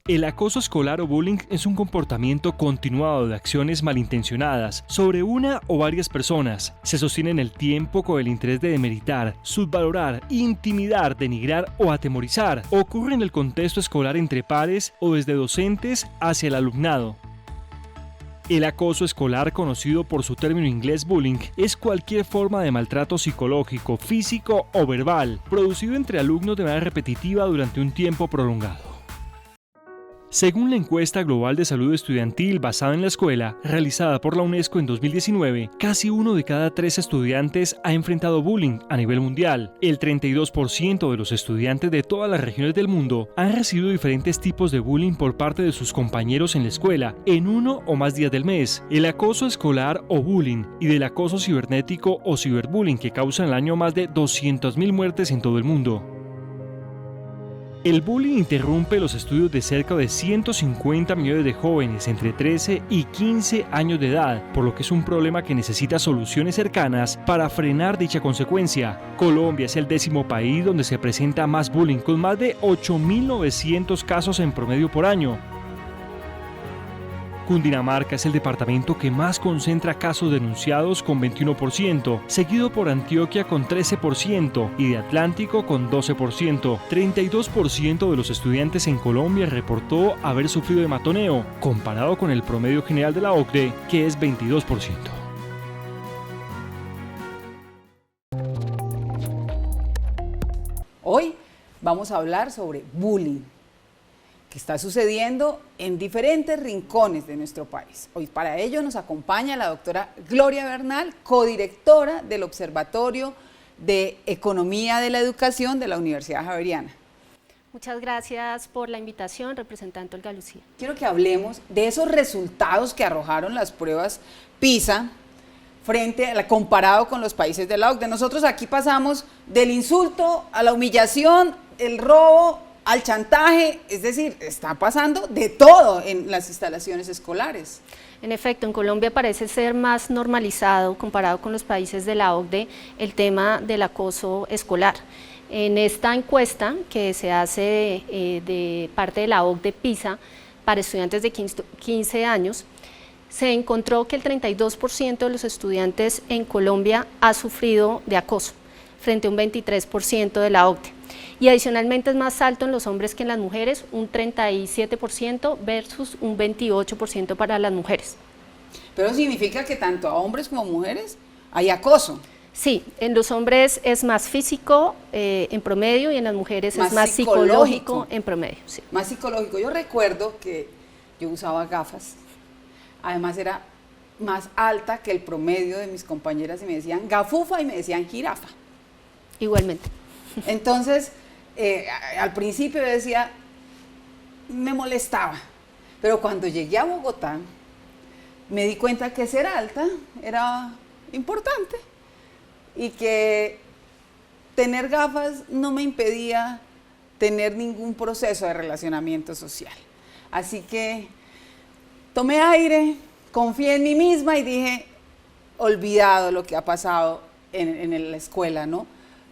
El acoso escolar o bullying es un comportamiento continuado de acciones malintencionadas sobre una o varias personas. Se sostiene en el tiempo con el interés de demeritar, subvalorar, intimidar, denigrar o atemorizar. Ocurre en el contexto escolar entre pares o desde docentes hacia el alumnado. El acoso escolar, conocido por su término inglés bullying, es cualquier forma de maltrato psicológico, físico o verbal, producido entre alumnos de manera repetitiva durante un tiempo prolongado. Según la encuesta global de salud estudiantil basada en la escuela, realizada por la UNESCO en 2019, casi 1 de cada 3 estudiantes ha enfrentado bullying a nivel mundial. El 32% de los estudiantes de todas las regiones del mundo han recibido diferentes tipos de bullying por parte de sus compañeros en la escuela, en uno o más días del mes. El acoso escolar o bullying y del acoso cibernético o ciberbullying que causa al año más de 200.000 muertes en todo el mundo. El bullying interrumpe los estudios de cerca de 150 millones de jóvenes entre 13 y 15 años de edad, por lo que es un problema que necesita soluciones cercanas para frenar dicha consecuencia. Colombia es el 10º país donde se presenta más bullying, con más de 8.900 casos en promedio por año. Cundinamarca es el departamento que más concentra casos denunciados con 21%, seguido por Antioquia con 13% y de Atlántico con 12%. 32% de los estudiantes en Colombia reportó haber sufrido de matoneo, comparado con el promedio general de la OCDE, que es 22%. Hoy vamos a hablar sobre bullying, que está sucediendo en diferentes rincones de nuestro país. Hoy para ello nos acompaña la doctora Gloria Bernal, codirectora del Observatorio de Economía de la Educación de la Universidad Javeriana. Muchas gracias por la invitación, representante Olga Lucía. Quiero que hablemos de esos resultados que arrojaron las pruebas PISA comparado con los países de la OCDE. Nosotros aquí pasamos del insulto a la humillación, el robo, al chantaje, es decir, está pasando de todo en las instalaciones escolares. En efecto, en Colombia parece ser más normalizado, comparado con los países de la OCDE, el tema del acoso escolar. En esta encuesta que se hace de parte de la OCDE PISA para estudiantes de 15 años, se encontró que el 32% de los estudiantes en Colombia ha sufrido de acoso, frente a un 23% de la OCDE. Y adicionalmente es más alto en los hombres que en las mujeres, un 37% versus un 28% para las mujeres. Pero significa que tanto a hombres como a mujeres hay acoso. Sí, en los hombres es más físico en promedio y en las mujeres es más psicológico en promedio. Sí. Más psicológico. Yo recuerdo que yo usaba gafas, además era más alta que el promedio de mis compañeras y me decían gafufa y me decían jirafa. Igualmente. Entonces, al principio yo decía, me molestaba, pero cuando llegué a Bogotá, me di cuenta que ser alta era importante y que tener gafas no me impedía tener ningún proceso de relacionamiento social. Así que tomé aire, confié en mí misma y dije, olvidado lo que ha pasado en la escuela, ¿no?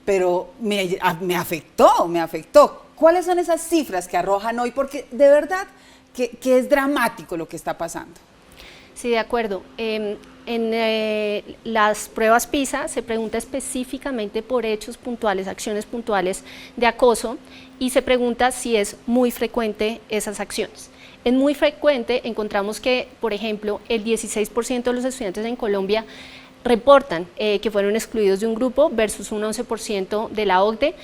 Pero me afectó. ¿Cuáles son esas cifras que arrojan hoy? Porque de verdad que es dramático lo que está pasando. Sí, de acuerdo. En las pruebas PISA se pregunta específicamente por hechos puntuales, acciones puntuales de acoso, y se pregunta si es muy frecuente esas acciones. Es muy frecuente, encontramos que, por ejemplo, el 16% de los estudiantes en Colombia reportan que fueron excluidos de un grupo versus un 11% de la OCDE,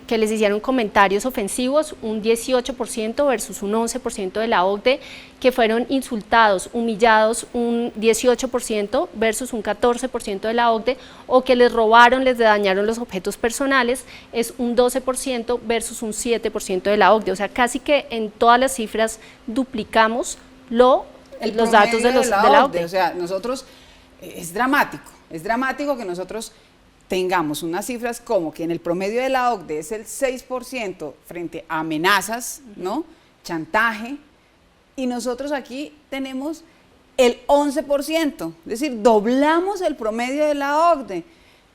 que les hicieron comentarios ofensivos, un 18% versus un 11% de la OCDE, que fueron insultados, humillados, un 18% versus un 14% de la OCDE, o que les robaron, les dañaron los objetos personales, es un 12% versus un 7% de la OCDE. O sea, casi que en todas las cifras duplicamos los datos de la OCDE. O sea, nosotros... Es dramático que nosotros tengamos unas cifras como que en el promedio de la OCDE es el 6% frente a amenazas, ¿no? Chantaje, y nosotros aquí tenemos el 11%, es decir, doblamos el promedio de la OCDE.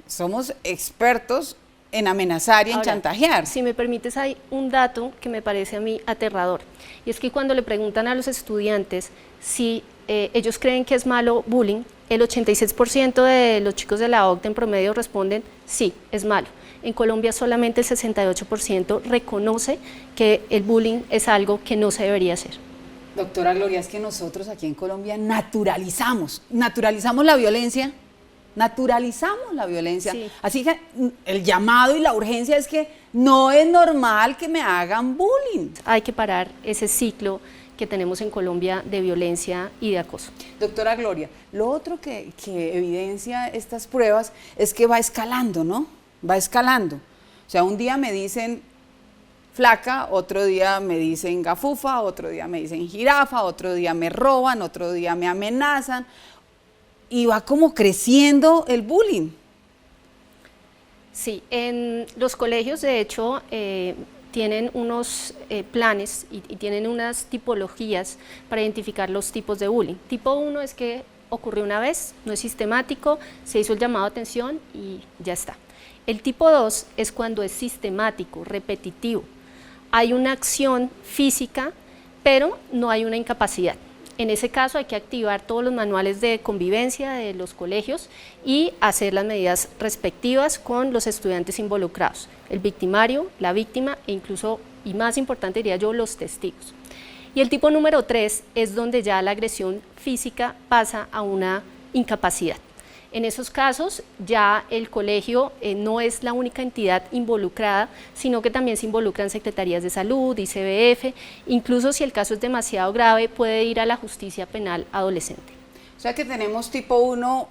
Somos expertos en amenazar y en Ahora, chantajear. Si me permites, hay un dato que me parece a mí aterrador, y es que cuando le preguntan a los estudiantes si ellos creen que es malo bullying, el 86% de los chicos de la OCDE en promedio responden sí, es malo. En Colombia solamente el 68% reconoce que el bullying es algo que no se debería hacer. Doctora Gloria, es que nosotros aquí en Colombia naturalizamos la violencia, Sí. Así que el llamado y la urgencia es que no es normal que me hagan bullying. Hay que parar ese ciclo que tenemos en Colombia de violencia y de acoso. Doctora Gloria, lo otro que evidencia estas pruebas es que va escalando, ¿no? Va escalando. O sea, un día me dicen flaca, otro día me dicen gafufa, otro día me dicen jirafa, otro día me roban, otro día me amenazan, y va como creciendo el bullying. Sí, en los colegios de hecho tienen unos planes y tienen unas tipologías para identificar los tipos de bullying. Tipo 1 es que ocurrió una vez, no es sistemático, se hizo el llamado de atención y ya está. El tipo 2 es cuando es sistemático, repetitivo. Hay una acción física, pero no hay una incapacidad. En ese caso hay que activar todos los manuales de convivencia de los colegios y hacer las medidas respectivas con los estudiantes involucrados, el victimario, la víctima e incluso, y más importante diría yo, los testigos. Y el tipo número 3 es donde ya la agresión física pasa a una incapacidad. En esos casos ya el colegio no es la única entidad involucrada, sino que también se involucran secretarías de salud, ICBF, incluso si el caso es demasiado grave puede ir a la justicia penal adolescente. O sea que tenemos tipo 1,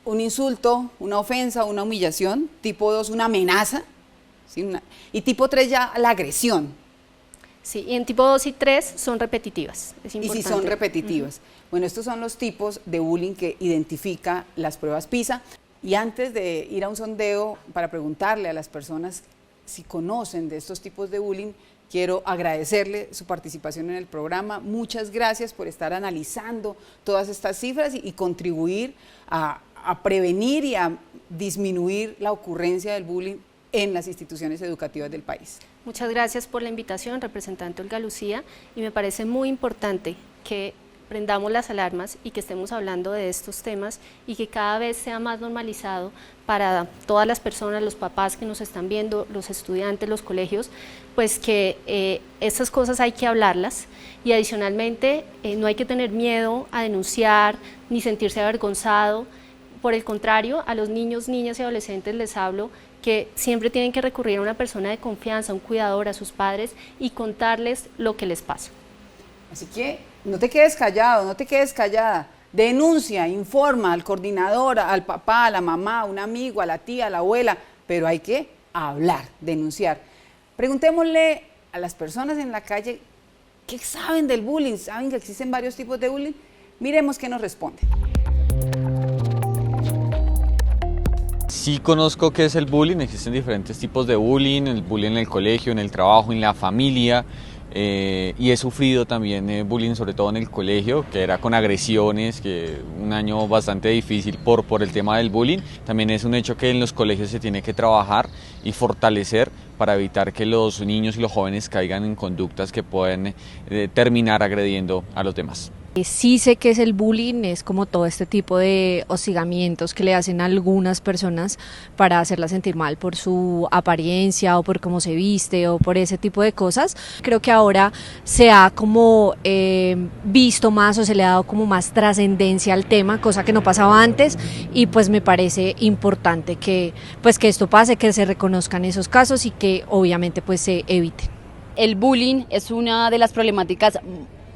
un insulto, una ofensa, una humillación, tipo 2, una amenaza, ¿sí? Y tipo 3 ya la agresión. Sí, y en tipo 2 y 3 son repetitivas, es importante. Y si son repetitivas. Bueno, estos son los tipos de bullying que identifica las pruebas PISA. Y antes de ir a un sondeo para preguntarle a las personas si conocen de estos tipos de bullying, quiero agradecerle su participación en el programa. Muchas gracias por estar analizando todas estas cifras y contribuir a prevenir y a disminuir la ocurrencia del bullying en las instituciones educativas del país. Muchas gracias por la invitación, representante Olga Lucía, y me parece muy importante que prendamos las alarmas y que estemos hablando de estos temas y que cada vez sea más normalizado para todas las personas, los papás que nos están viendo, los estudiantes, los colegios, pues que estas cosas hay que hablarlas y adicionalmente no hay que tener miedo a denunciar ni sentirse avergonzado. Por el contrario, a los niños, niñas y adolescentes les hablo que siempre tienen que recurrir a una persona de confianza, a un cuidador, a sus padres y contarles lo que les pasa. Así que no te quedes callado, no te quedes callada. Denuncia, informa al coordinador, al papá, a la mamá, a un amigo, a la tía, a la abuela, pero hay que hablar, denunciar. Preguntémosle a las personas en la calle qué saben del bullying, saben que existen varios tipos de bullying. Miremos qué nos responden. Sí conozco qué es el bullying, existen diferentes tipos de bullying, el bullying en el colegio, en el trabajo, en la familia, y he sufrido también bullying sobre todo en el colegio, que era con agresiones, que un año bastante difícil por el tema del bullying. También es un hecho que en los colegios se tiene que trabajar y fortalecer para evitar que los niños y los jóvenes caigan en conductas que pueden terminar agrediendo a los demás. Sí sé que es el bullying, es como todo este tipo de hostigamientos que le hacen a algunas personas para hacerlas sentir mal por su apariencia o por cómo se viste o por ese tipo de cosas. Creo que ahora se ha como visto más o se le ha dado como más trascendencia al tema, cosa que no pasaba antes, y pues me parece importante que esto pase, que se reconozcan esos casos y que obviamente pues se eviten. El bullying es una de las problemáticas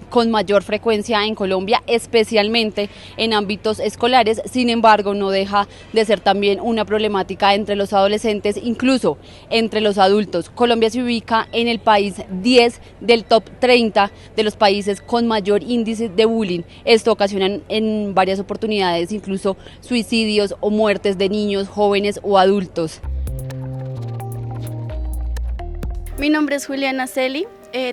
con mayor frecuencia en Colombia, especialmente en ámbitos escolares. Sin embargo, no deja de ser también una problemática entre los adolescentes, incluso entre los adultos. Colombia se ubica en el país 10 del top 30 de los países con mayor índice de bullying. Esto ocasiona en varias oportunidades incluso suicidios o muertes de niños, jóvenes o adultos. Mi nombre es Juliana Celi.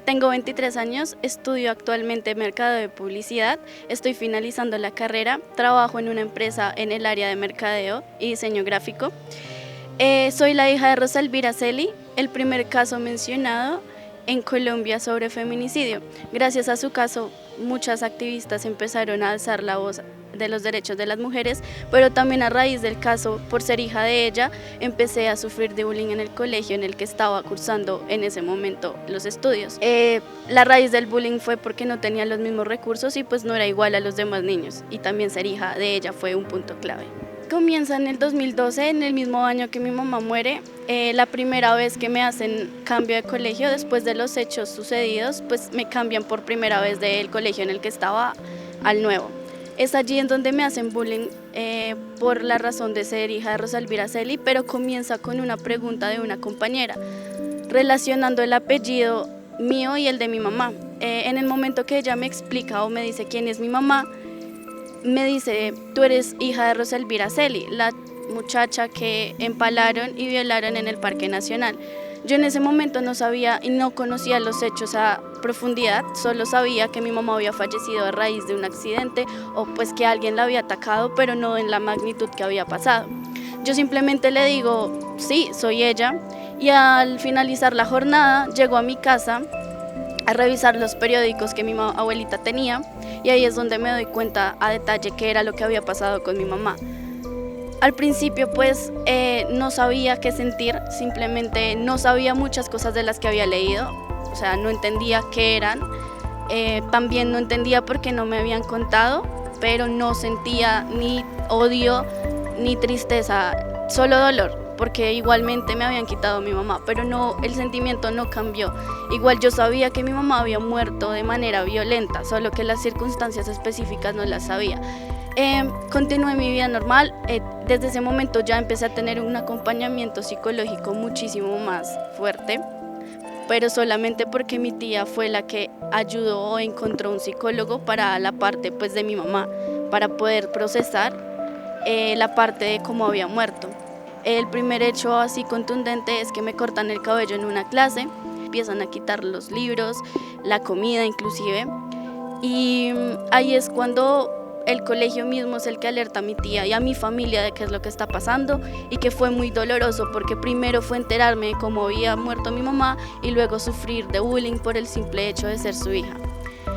Tengo 23 años, estudio actualmente mercadeo de publicidad, estoy finalizando la carrera, trabajo en una empresa en el área de mercadeo y diseño gráfico. Soy la hija de Rosa Elvira Celi, el primer caso mencionado en Colombia sobre feminicidio. Gracias a su caso, muchas activistas empezaron a alzar la voz de los derechos de las mujeres, pero también a raíz del caso, por ser hija de ella, empecé a sufrir de bullying en el colegio en el que estaba cursando en ese momento los estudios. La raíz del bullying fue porque no tenía los mismos recursos y pues no era igual a los demás niños, y también ser hija de ella fue un punto clave. Comienza en el 2012, en el mismo año que mi mamá muere. La primera vez que me hacen cambio de colegio después de los hechos sucedidos, pues me cambian por primera vez del colegio en el que estaba al nuevo. Es allí en donde me hacen bullying por la razón de ser hija de Rosa Elvira Celi, pero comienza con una pregunta de una compañera, relacionando el apellido mío y el de mi mamá. En el momento que ella me explica o me dice quién es mi mamá, me dice: tú eres hija de Rosa Elvira Celi, la muchacha que empalaron y violaron en el Parque Nacional. Yo en ese momento no sabía y no conocía los hechos a profundidad, solo sabía que mi mamá había fallecido a raíz de un accidente o pues que alguien la había atacado, pero no en la magnitud que había pasado. Yo simplemente le digo: sí, soy ella, y al finalizar la jornada llego a mi casa a revisar los periódicos que mi abuelita tenía, y ahí es donde me doy cuenta a detalle qué era lo que había pasado con mi mamá. Al principio pues no sabía qué sentir, simplemente no sabía muchas cosas de las que había leído, o sea, no entendía qué eran, también no entendía por qué no me habían contado, pero no sentía ni odio ni tristeza, solo dolor, porque igualmente me habían quitado a mi mamá, pero no, el sentimiento no cambió. Igual yo sabía que mi mamá había muerto de manera violenta, solo que las circunstancias específicas no las sabía. Continué mi vida normal. Desde ese momento ya empecé a tener un acompañamiento psicológico muchísimo más fuerte, pero solamente porque mi tía fue la que ayudó o encontró un psicólogo para la parte pues de mi mamá, para poder procesar la parte de cómo había muerto. El primer hecho así contundente es que me cortan el cabello en una clase, empiezan a quitar los libros, la comida inclusive, y ahí es cuando el colegio mismo es el que alerta a mi tía y a mi familia de qué es lo que está pasando, y que fue muy doloroso porque primero fue enterarme de cómo había muerto mi mamá y luego sufrir de bullying por el simple hecho de ser su hija.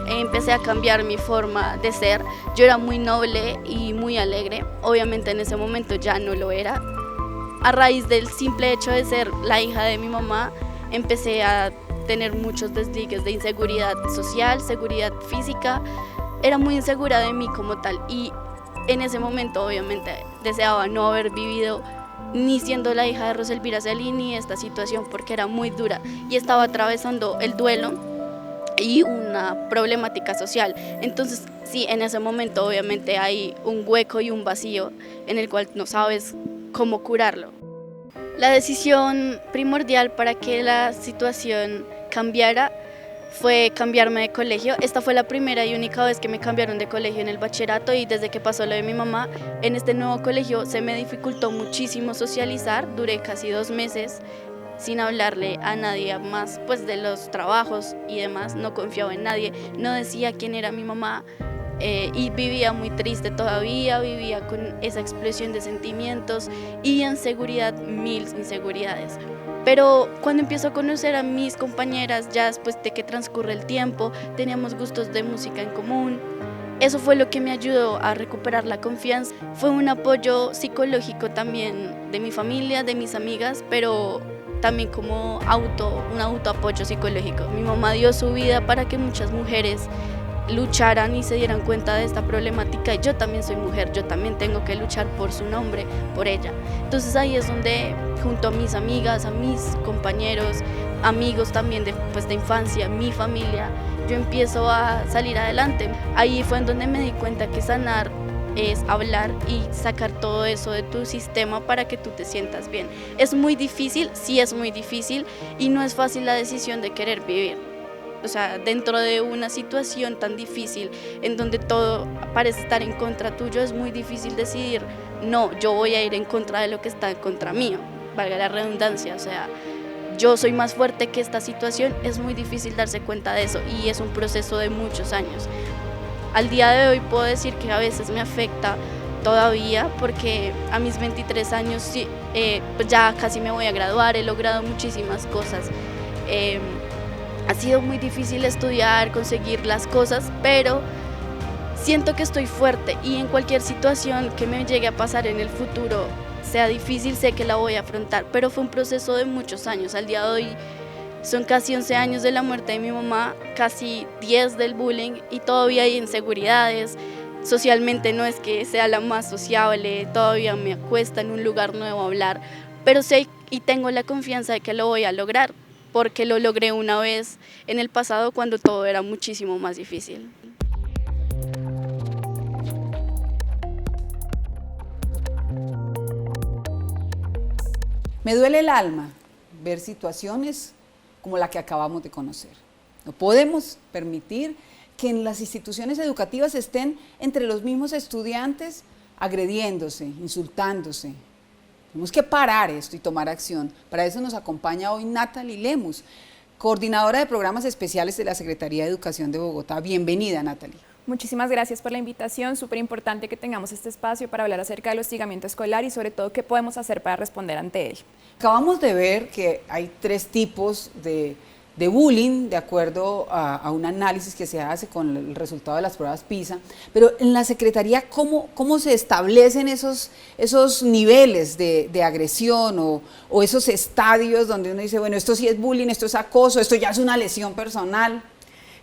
Empecé a cambiar mi forma de ser. Yo era muy noble y muy alegre, obviamente en ese momento ya no lo era. A raíz del simple hecho de ser la hija de mi mamá, empecé a tener muchos desligues de inseguridad social, seguridad física. Era muy insegura de mí como tal, y en ese momento obviamente deseaba no haber vivido ni siendo la hija de Rosa Elvira Celi ni esta situación, porque era muy dura y estaba atravesando el duelo y una problemática social. Entonces sí, en ese momento obviamente hay un hueco y un vacío en el cual no sabes cómo curarlo. La decisión primordial para que la situación cambiara fue cambiarme de colegio. Esta fue la primera y única vez que me cambiaron de colegio en el bachillerato, y desde que pasó lo de mi mamá, en este nuevo colegio se me dificultó muchísimo socializar. Duré casi 2 meses sin hablarle a nadie más pues de los trabajos y demás, no confiaba en nadie, no decía quién era mi mamá, y vivía muy triste todavía, vivía con esa explosión de sentimientos y inseguridad, mil inseguridades. Pero cuando empiezo a conocer a mis compañeras, ya después de que transcurre el tiempo, teníamos gustos de música en común. Eso fue lo que me ayudó a recuperar la confianza. Fue un apoyo psicológico también de mi familia, de mis amigas, pero también como un autoapoyo psicológico. Mi mamá dio su vida para que muchas mujeres lucharan y se dieran cuenta de esta problemática, y yo también soy mujer, yo también tengo que luchar por su nombre, por ella. Entonces ahí es donde, junto a mis amigas, a mis compañeros, amigos también de infancia, mi familia, yo empiezo a salir adelante. Ahí fue en donde me di cuenta que sanar es hablar y sacar todo eso de tu sistema para que tú te sientas bien. Es muy difícil, sí es muy difícil, y no es fácil la decisión de querer vivir. O sea, dentro de una situación tan difícil en donde todo parece estar en contra tuyo, es muy difícil decidir: no, yo voy a ir en contra de lo que está en contra mío, valga la redundancia. O sea, yo soy más fuerte que esta situación. Es muy difícil darse cuenta de eso, y es un proceso de muchos años. Al día de hoy puedo decir que a veces me afecta todavía, porque a mis 23 años pues ya casi me voy a graduar, he logrado muchísimas cosas. Ha sido muy difícil estudiar, conseguir las cosas, pero siento que estoy fuerte y en cualquier situación que me llegue a pasar en el futuro, sea difícil, sé que la voy a afrontar, pero fue un proceso de muchos años. Al día de hoy son casi 11 años de la muerte de mi mamá, casi 10 del bullying y todavía hay inseguridades. Socialmente no es que sea la más sociable, todavía me cuesta en un lugar nuevo hablar, pero sé y tengo la confianza de que lo voy a lograr, porque lo logré una vez en el pasado cuando todo era muchísimo más difícil. Me duele el alma ver situaciones como la que acabamos de conocer. No podemos permitir que en las instituciones educativas estén entre los mismos estudiantes agrediéndose, insultándose. Tenemos que parar esto y tomar acción. Para eso nos acompaña hoy Natalie Lemus, coordinadora de programas especiales de la Secretaría de Educación de Bogotá. Bienvenida, Natalie. Muchísimas gracias por la invitación, súper importante que tengamos este espacio para hablar acerca del hostigamiento escolar y sobre todo qué podemos hacer para responder ante él. Acabamos de ver que hay 3 tipos de bullying, de acuerdo a un análisis que se hace con el resultado de las pruebas PISA, pero en la Secretaría, ¿cómo se establecen esos niveles de agresión o esos estadios donde uno dice, bueno, esto sí es bullying, esto es acoso, esto ya es una lesión personal?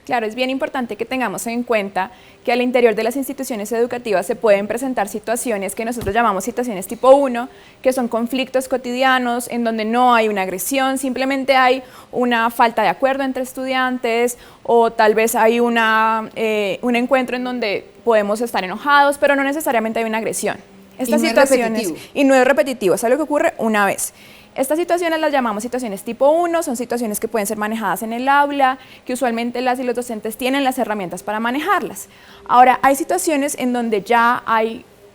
Claro, es bien importante que tengamos en cuenta que al interior de las instituciones educativas se pueden presentar situaciones que nosotros llamamos situaciones tipo 1, que son conflictos cotidianos en donde no hay una agresión, simplemente hay una falta de acuerdo entre estudiantes o tal vez hay un encuentro en donde podemos estar enojados, pero no necesariamente hay una agresión. Estas situaciones, y no es repetitivo, es algo que ocurre una vez. Estas situaciones las llamamos situaciones tipo 1, son situaciones que pueden ser manejadas en el aula, que usualmente las y los docentes tienen las herramientas para manejarlas. Ahora, hay situaciones en donde ya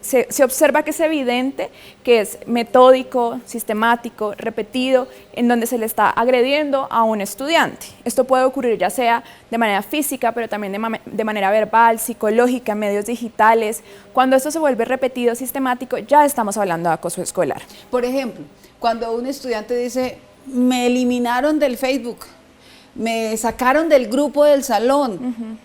se observa que es evidente que es metódico, sistemático, repetido, en donde se le está agrediendo a un estudiante. Esto puede ocurrir ya sea de manera física, pero también de manera verbal, psicológica, medios digitales. Cuando esto se vuelve repetido, sistemático, ya estamos hablando de acoso escolar. Por ejemplo, cuando un estudiante dice, me eliminaron del Facebook, me sacaron del grupo del salón,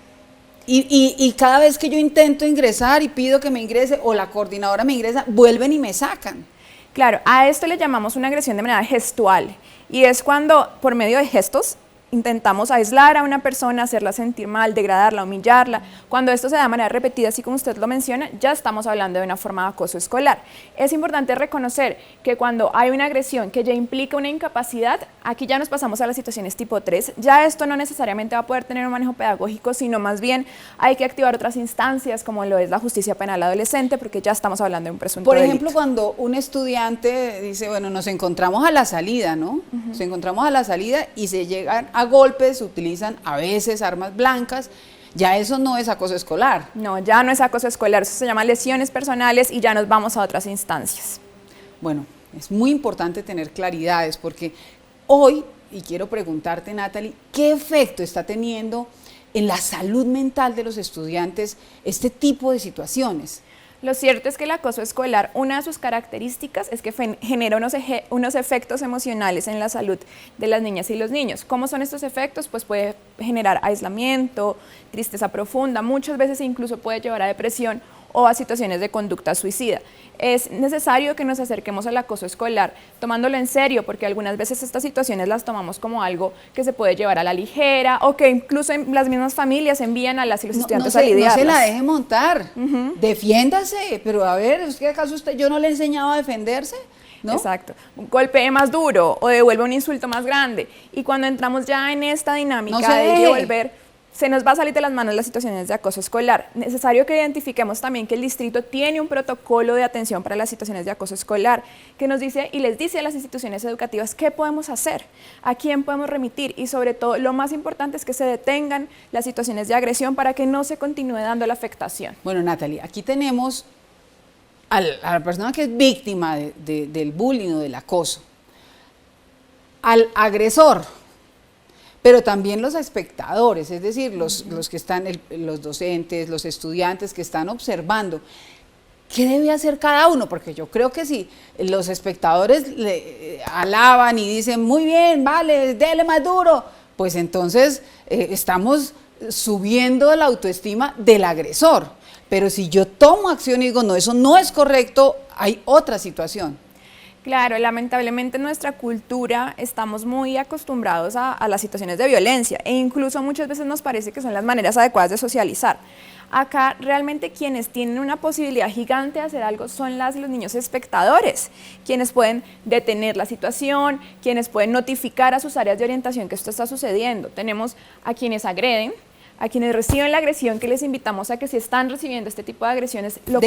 y cada vez que yo intento ingresar y pido que me ingrese, o la coordinadora me ingresa, vuelven y me sacan. Claro, a esto le llamamos una agresión de manera gestual, y es cuando por medio de gestos intentamos aislar a una persona, hacerla sentir mal, degradarla, humillarla. Cuando esto se da de manera repetida, así como usted lo menciona, ya estamos hablando de una forma de acoso escolar. Es importante reconocer que cuando hay una agresión que ya implica una incapacidad, aquí ya nos pasamos a las situaciones tipo 3. Ya esto no necesariamente va a poder tener un manejo pedagógico, sino más bien hay que activar otras instancias, como lo es la justicia penal adolescente, porque ya estamos hablando de un presunto delito. Por ejemplo, cuando un estudiante dice, bueno, nos encontramos a la salida, ¿no? Nos encontramos a la salida y se llegan a golpes, se utilizan a veces armas blancas, ya eso no es acoso escolar. No, ya no es acoso escolar, eso se llama lesiones personales y ya nos vamos a otras instancias. Bueno, es muy importante tener claridades porque hoy, y quiero preguntarte, Natalie, ¿qué efecto está teniendo en la salud mental de los estudiantes este tipo de situaciones? Lo cierto es que el acoso escolar, una de sus características es que genera unos efectos emocionales en la salud de las niñas y los niños. ¿Cómo son estos efectos? Pues puede generar aislamiento, tristeza profunda, muchas veces incluso puede llevar a depresión o a situaciones de conducta suicida. Es necesario que nos acerquemos al acoso escolar tomándolo en serio, porque algunas veces estas situaciones las tomamos como algo que se puede llevar a la ligera o que incluso las mismas familias envían a las y los estudiantes a lidiarlas. No se la deje montar, defiéndase, pero a ver, ¿es que acaso yo no le he enseñado a defenderse? ¿No? Exacto, golpee más duro o devuelve un insulto más grande. Y cuando entramos ya en esta dinámica de devolver, se nos va a salir de las manos las situaciones de acoso escolar. Necesario que identifiquemos también que el distrito tiene un protocolo de atención para las situaciones de acoso escolar que nos dice y les dice a las instituciones educativas qué podemos hacer, a quién podemos remitir y sobre todo lo más importante es que se detengan las situaciones de agresión para que no se continúe dando la afectación. Bueno, Natalie, aquí tenemos a la persona que es víctima del bullying o del acoso, al agresor, pero también los espectadores, es decir, los que están, los docentes, los estudiantes que están observando. ¿qué debe hacer cada uno? Porque yo creo que si los espectadores le alaban y dicen, muy bien, vale, dele más duro, pues entonces estamos subiendo la autoestima del agresor. Pero si yo tomo acción y digo, no, eso no es correcto, hay otra situación. Claro, lamentablemente en nuestra cultura estamos muy acostumbrados a las situaciones de violencia e incluso muchas veces nos parece que son las maneras adecuadas de socializar. Acá realmente quienes tienen una posibilidad gigante de hacer algo son los niños espectadores, quienes pueden detener la situación, quienes pueden notificar a sus áreas de orientación que esto está sucediendo. Tenemos a quienes agreden, a quienes reciben la agresión, que les invitamos a que si están recibiendo este tipo de agresiones, lo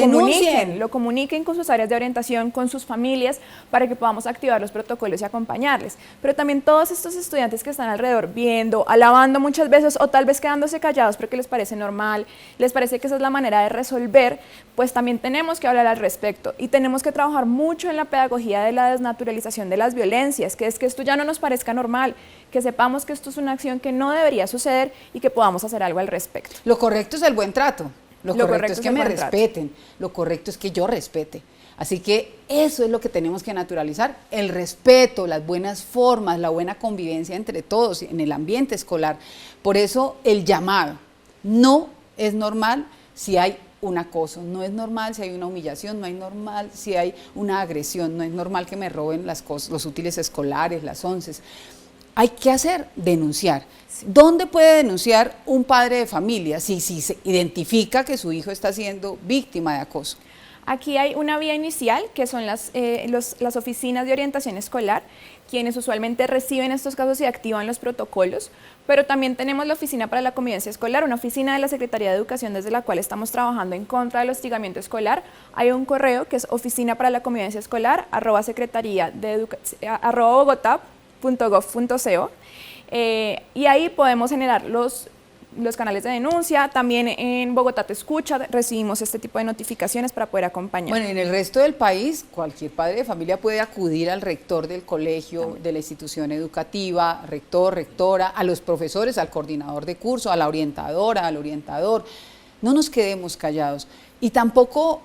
comuniquen con sus áreas de orientación, con sus familias, para que podamos activar los protocolos y acompañarles. Pero también todos estos estudiantes que están alrededor viendo, alabando muchas veces o tal vez quedándose callados porque les parece normal, les parece que esa es la manera de resolver, pues también tenemos que hablar al respecto y tenemos que trabajar mucho en la pedagogía de la desnaturalización de las violencias, que es que esto ya no nos parezca normal, que sepamos que esto es una acción que no debería suceder y que podamos hacer algo al respecto. Lo correcto es el buen trato, lo correcto es que me respeten, lo correcto es que yo respete. Así que eso es lo que tenemos que naturalizar, el respeto, las buenas formas, la buena convivencia entre todos en el ambiente escolar. Por eso el llamado, no es normal si hay un acoso, no es normal si hay una humillación, no es normal si hay una agresión, no es normal que me roben las cosas, los útiles escolares, las onces. Hay que hacer, denunciar. ¿Dónde puede denunciar un padre de familia si se identifica que su hijo está siendo víctima de acoso? Aquí hay una vía inicial, que son las oficinas de orientación escolar, quienes usualmente reciben estos casos y activan los protocolos, pero también tenemos la Oficina para la Convivencia Escolar, una oficina de la Secretaría de Educación desde la cual estamos trabajando en contra del hostigamiento escolar. Hay un correo que es oficinaparalaconvivenciaescolar @bogotá.gov.co y ahí podemos generar los canales de denuncia. También en Bogotá Te Escucha recibimos este tipo de notificaciones para poder acompañar. Bueno, en el resto del país, cualquier padre de familia puede acudir al rector del colegio, de la institución educativa, rector, rectora, a los profesores, al coordinador de curso, a la orientadora, al orientador. No nos quedemos callados y tampoco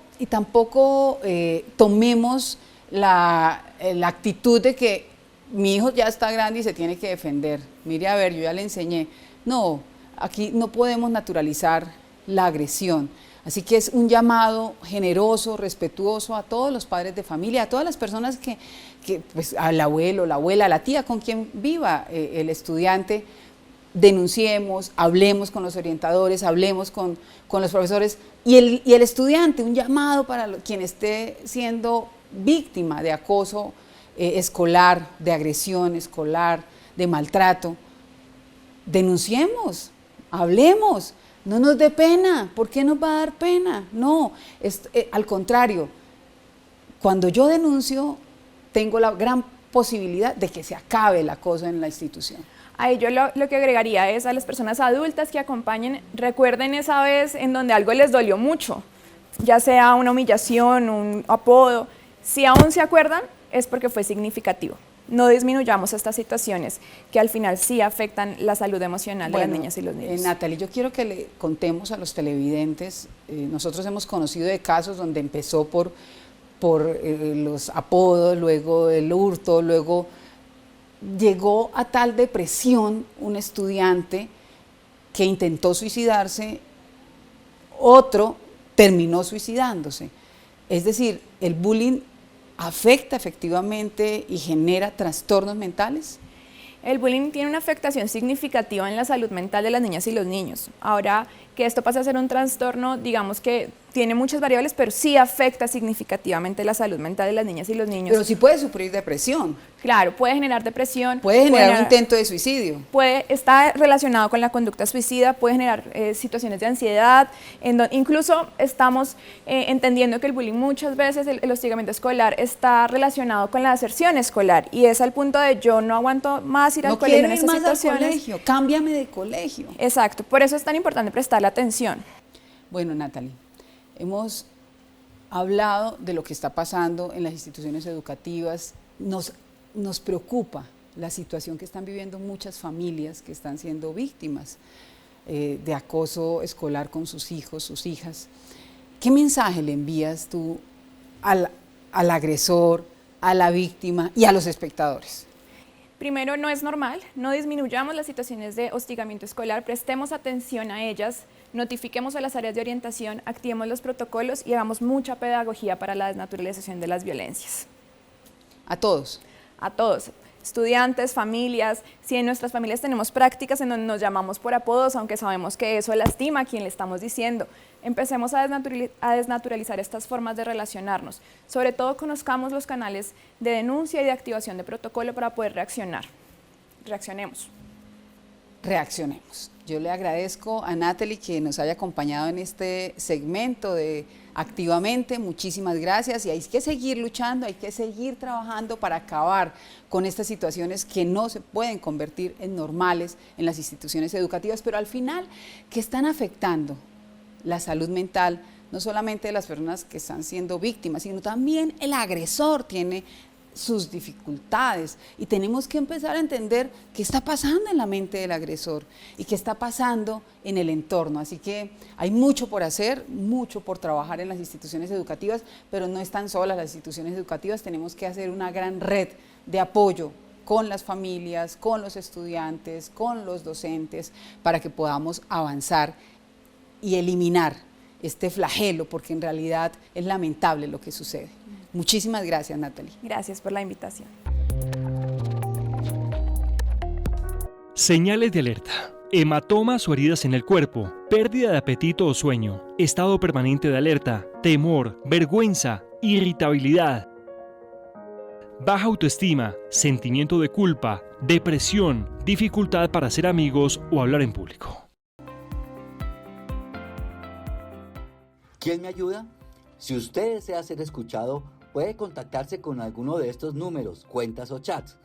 tomemos la actitud de que mi hijo ya está grande y se tiene que defender. Mire, a ver, yo ya le enseñé. No, aquí no podemos naturalizar la agresión. Así que es un llamado generoso, respetuoso a todos los padres de familia, a todas las personas que pues al abuelo, la abuela, la tía con quien viva el estudiante, denunciemos, hablemos con los orientadores, hablemos con los profesores y el estudiante, un llamado para quien esté siendo víctima de acoso escolar, de agresión escolar, de maltrato. Denunciemos, hablemos, no nos dé pena. ¿Por qué nos va a dar pena? No, al contrario, cuando yo denuncio, tengo la gran posibilidad de que se acabe el acoso en la institución. Ahí yo lo que agregaría es a las personas adultas que acompañen, recuerden esa vez en donde algo les dolió mucho, ya sea una humillación, un apodo. Si aún se acuerdan, es porque fue significativo. No disminuyamos estas situaciones que al final sí afectan la salud emocional de las niñas y los niños. Natalie, yo quiero que le contemos a los televidentes, nosotros hemos conocido de casos donde empezó por los apodos, luego el hurto, luego llegó a tal depresión un estudiante que intentó suicidarse, otro terminó suicidándose. Es decir, el bullying ¿afecta efectivamente y genera trastornos mentales? El bullying tiene una afectación significativa en la salud mental de las niñas y los niños. Ahora que esto pasa a ser un trastorno, digamos que tiene muchas variables, pero sí afecta significativamente la salud mental de las niñas y los niños. Pero sí puede sufrir depresión. Claro, puede generar depresión. Puede generar un intento de suicidio. Está relacionado con la conducta suicida, puede generar situaciones de ansiedad. Incluso estamos entendiendo que el bullying muchas veces, el hostigamiento escolar, está relacionado con la deserción escolar. Y es al punto de yo no aguanto más ir al colegio en esas situaciones. Al colegio, cámbiame de colegio. Exacto, por eso es tan importante prestarle atención. Bueno, Natalie, hemos hablado de lo que está pasando en las instituciones educativas. Nos preocupa la situación que están viviendo muchas familias que están siendo víctimas de acoso escolar con sus hijos, sus hijas. ¿qué mensaje le envías tú al agresor, a la víctima y a los espectadores? Primero, no es normal, no disminuyamos las situaciones de hostigamiento escolar, prestemos atención a ellas, notifiquemos a las áreas de orientación, activemos los protocolos y hagamos mucha pedagogía para la desnaturalización de las violencias. A todos. A todos, estudiantes, familias. Si en nuestras familias tenemos prácticas en donde nos llamamos por apodos, aunque sabemos que eso lastima a quien le estamos diciendo, empecemos a desnaturalizar estas formas de relacionarnos. Sobre todo, conozcamos los canales de denuncia y de activación de protocolo para poder reaccionar. Reaccionemos. Yo le agradezco a Natalie que nos haya acompañado en este segmento de Activamente. Muchísimas gracias, y hay que seguir luchando, hay que seguir trabajando para acabar con estas situaciones que no se pueden convertir en normales en las instituciones educativas, pero al final que están afectando la salud mental, no solamente de las personas que están siendo víctimas, sino también el agresor tiene sus dificultades, y tenemos que empezar a entender qué está pasando en la mente del agresor y qué está pasando en el entorno. Así que hay mucho por hacer, mucho por trabajar en las instituciones educativas, pero no están solas las instituciones educativas, tenemos que hacer una gran red de apoyo con las familias, con los estudiantes, con los docentes, para que podamos avanzar y eliminar este flagelo, porque en realidad es lamentable lo que sucede. Muchísimas gracias, Natalie. Gracias por la invitación. Señales de alerta: hematomas o heridas en el cuerpo, pérdida de apetito o sueño, estado permanente de alerta, temor, vergüenza, irritabilidad, baja autoestima, sentimiento de culpa, depresión, dificultad para hacer amigos o hablar en público. ¿Quién me ayuda? Si usted desea ser escuchado, puede contactarse con alguno de estos números, cuentas o chats.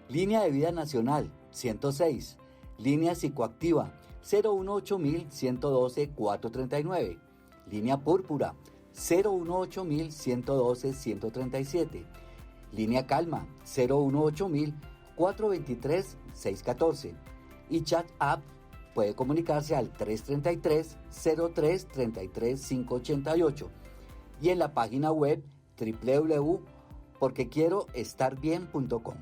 Línea de Vida Nacional, 106. Línea Psicoactiva, 018-112-439. Línea Púrpura, 018-112-137. Línea Calma, 018-423-614. Y Chat App puede comunicarse al 333-03-33-588. Y en la página web www.porquequieroestarbien.com.